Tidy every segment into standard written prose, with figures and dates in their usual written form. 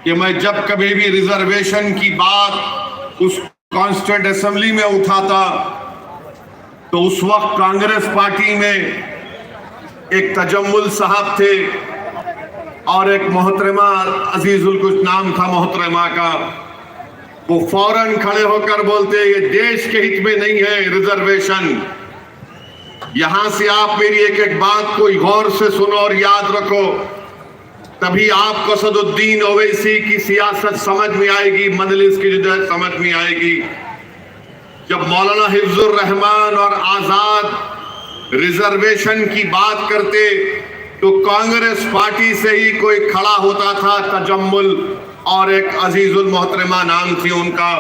कि मैं जब कभी भी रिजर्वेशन की बात उस कॉन्स्टिट्यूएंट असेंबली में उठाता तो उस वक्त कांग्रेस पार्टी में एक तजम्मुल साहब थे और एक मोहतरमा अजीजुल कुछ नाम था मोहतरमा का। वो फौरन खड़े होकर बोलते ये देश के हित में नहीं है रिजर्वेशन। यहां से आप मेरी एक एक बात को गौर से सुनो और याद रखो, तभी आपको असदुद्दीन ओवैसी की सियासत समझ में आएगी, मजलिस की जो समझ में आएगी। जब मौलाना हिफ्जुर रहमान और आजाद रिजर्वेशन की बात करते तो कांग्रेस पार्टी से ही कोई खड़ा होता था तजम्मुल, और एक अजीजुल मोहतरमा नाम थी उनका।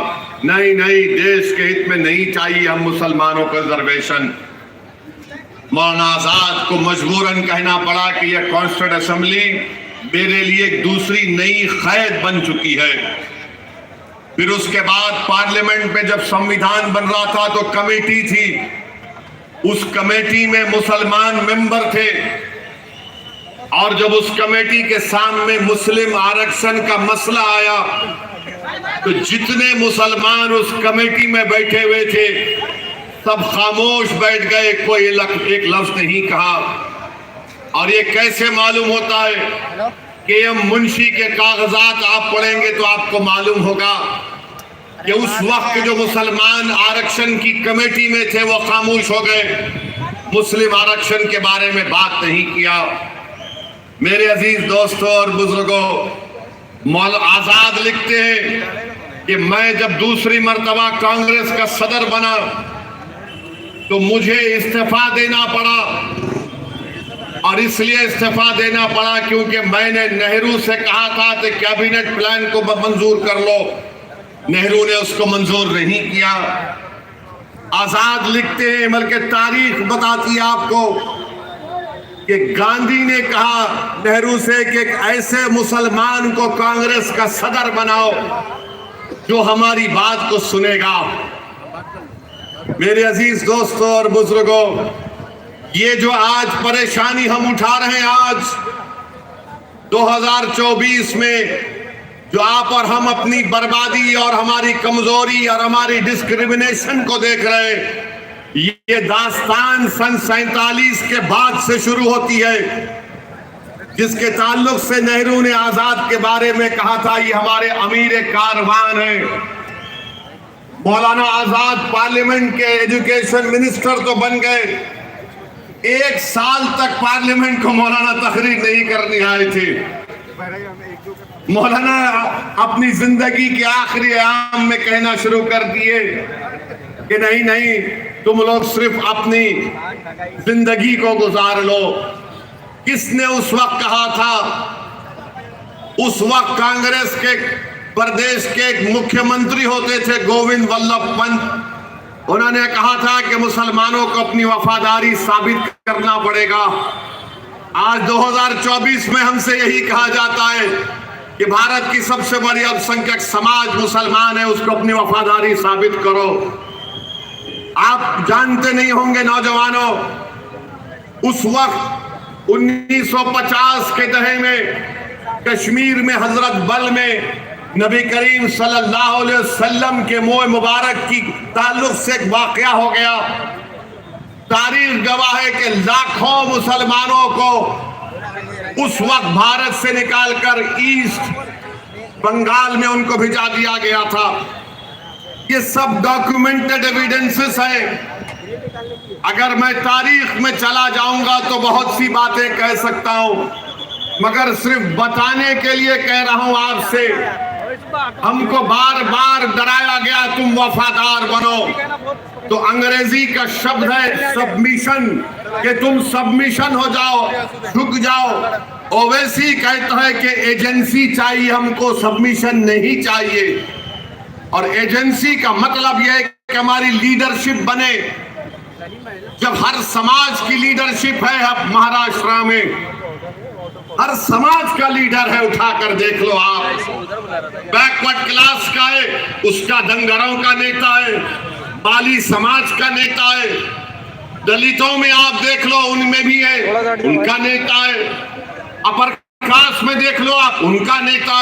नहीं नहीं, देश के हित में नहीं चाहिए हम मुसलमानों को रिजर्वेशन। मौलाना आजाद को मजबूरन कहना पड़ा कि यह कॉन्स्टिट्यूएंट असेंबली मेरे लिए एक दूसरी नई कैद बन चुकी है। फिर उसके बाद पार्लियामेंट में जब संविधान बन रहा था तो कमेटी थी, उस कमेटी में मुसलमान मेंबर थे, और जब उस कमेटी के सामने मुस्लिम आरक्षण का मसला आया तो जितने मुसलमान उस कमेटी में बैठे हुए थे सब खामोश बैठ गए, कोई एक लफ्ज नहीं कहा। और ये कैसे मालूम होता है कि ये मुंशी के कागजात आप पढ़ेंगे तो आपको मालूम होगा कि उस वक्त जो मुसलमान आरक्षण की कमेटी में थे वो खामोश हो गए, मुस्लिम आरक्षण के बारे में बात नहीं किया। मेरे अजीज दोस्तों और बुजुर्गों, मौलाना आजाद लिखते हैं कि मैं जब दूसरी मर्तबा कांग्रेस का सदर बना तो मुझे इस्तीफा देना पड़ा, और इसलिए इस्तीफा देना पड़ा क्योंकि मैंने नेहरू से कहा था कि कैबिनेट प्लान को मंजूर कर लो। नेहरू ने उसको मंजूर नहीं किया। आजाद लिखते हैं, बल्कि तारीख बताती है आपको कि गांधी ने कहा नेहरू से कि एक ऐसे मुसलमान को कांग्रेस का सदर बनाओ जो हमारी बात को सुनेगा। मेरे अजीज दोस्तों और बुजुर्गों, ये जो आज परेशानी हम उठा रहे हैं, आज 2024 में जो आप और हम अपनी बर्बादी और हमारी कमजोरी और हमारी डिस्क्रिमिनेशन को देख रहे हैं, ये दास्तान सन 47 के बाद से शुरू होती है, जिसके ताल्लुक से नेहरू ने आजाद के बारे में कहा था ये हमारे अमीर कारवान है। मौलाना आजाद पार्लियामेंट के एजुकेशन मिनिस्टर तो बन गए, 1 साल तक पार्लियामेंट को मौलाना तकरीर नहीं करने आए थे। मौलाना अपनी जिंदगी के आखिरी आयाम में कहना शुरू कर दिए कि नहीं नहीं, तुम लोग सिर्फ अपनी जिंदगी को गुजार लो। किसने उस वक्त कहा था? उस वक्त कांग्रेस के प्रदेश के एक मुख्यमंत्री होते थे गोविंद वल्लभ पंत। उन्होंने कहा था कि मुसलमानों को अपनी वफादारी साबित करना पड़ेगा। आज 2024 में हमसे यही कहा जाता है कि भारत की सबसे बड़ी अल्पसंख्यक समाज मुसलमान है, उसको अपनी वफादारी साबित करो। आप जानते नहीं होंगे नौजवानों, उस वक्त 1950 के दहे में कश्मीर में हजरत बल में नबी करीम सल्लल्लाहु अलैहि वसल्लम के मोह मुबारक की ताल्लुक से एक वाकया हो गया। तारीख गवाह है कि लाखों मुसलमानों को उस वक्त भारत से निकालकर ईस्ट बंगाल में उनको भिजा दिया गया था। ये सब डॉक्यूमेंटेड एविडेंसेस है। अगर मैं तारीख में चला जाऊंगा तो बहुत सी बातें कह सकता हूं, मगर सिर्फ बताने के लिए कह रहा हूं आपसे। हमको बार बार डराया गया तुम वफादार बनो, तो अंग्रेजी का शब्द है सबमिशन, कि तुम सबमिशन हो जाओ, झुक जाओ। ओवैसी कहता है कि एजेंसी चाहिए हमको, सबमिशन नहीं चाहिए। और एजेंसी का मतलब यह है कि हमारी लीडरशिप बने। जब हर समाज की लीडरशिप है, अब महाराष्ट्र में हर समाज का लीडर है, उठाकर देख लो आप। बैकवर्ड क्लास का है, उसका दंगरों का नेता है, बाली समाज का नेता है, दलितों में आप देख लो उनमें भी है, उनका नेता है, अपर विकास में देख लो आप, उनका नेता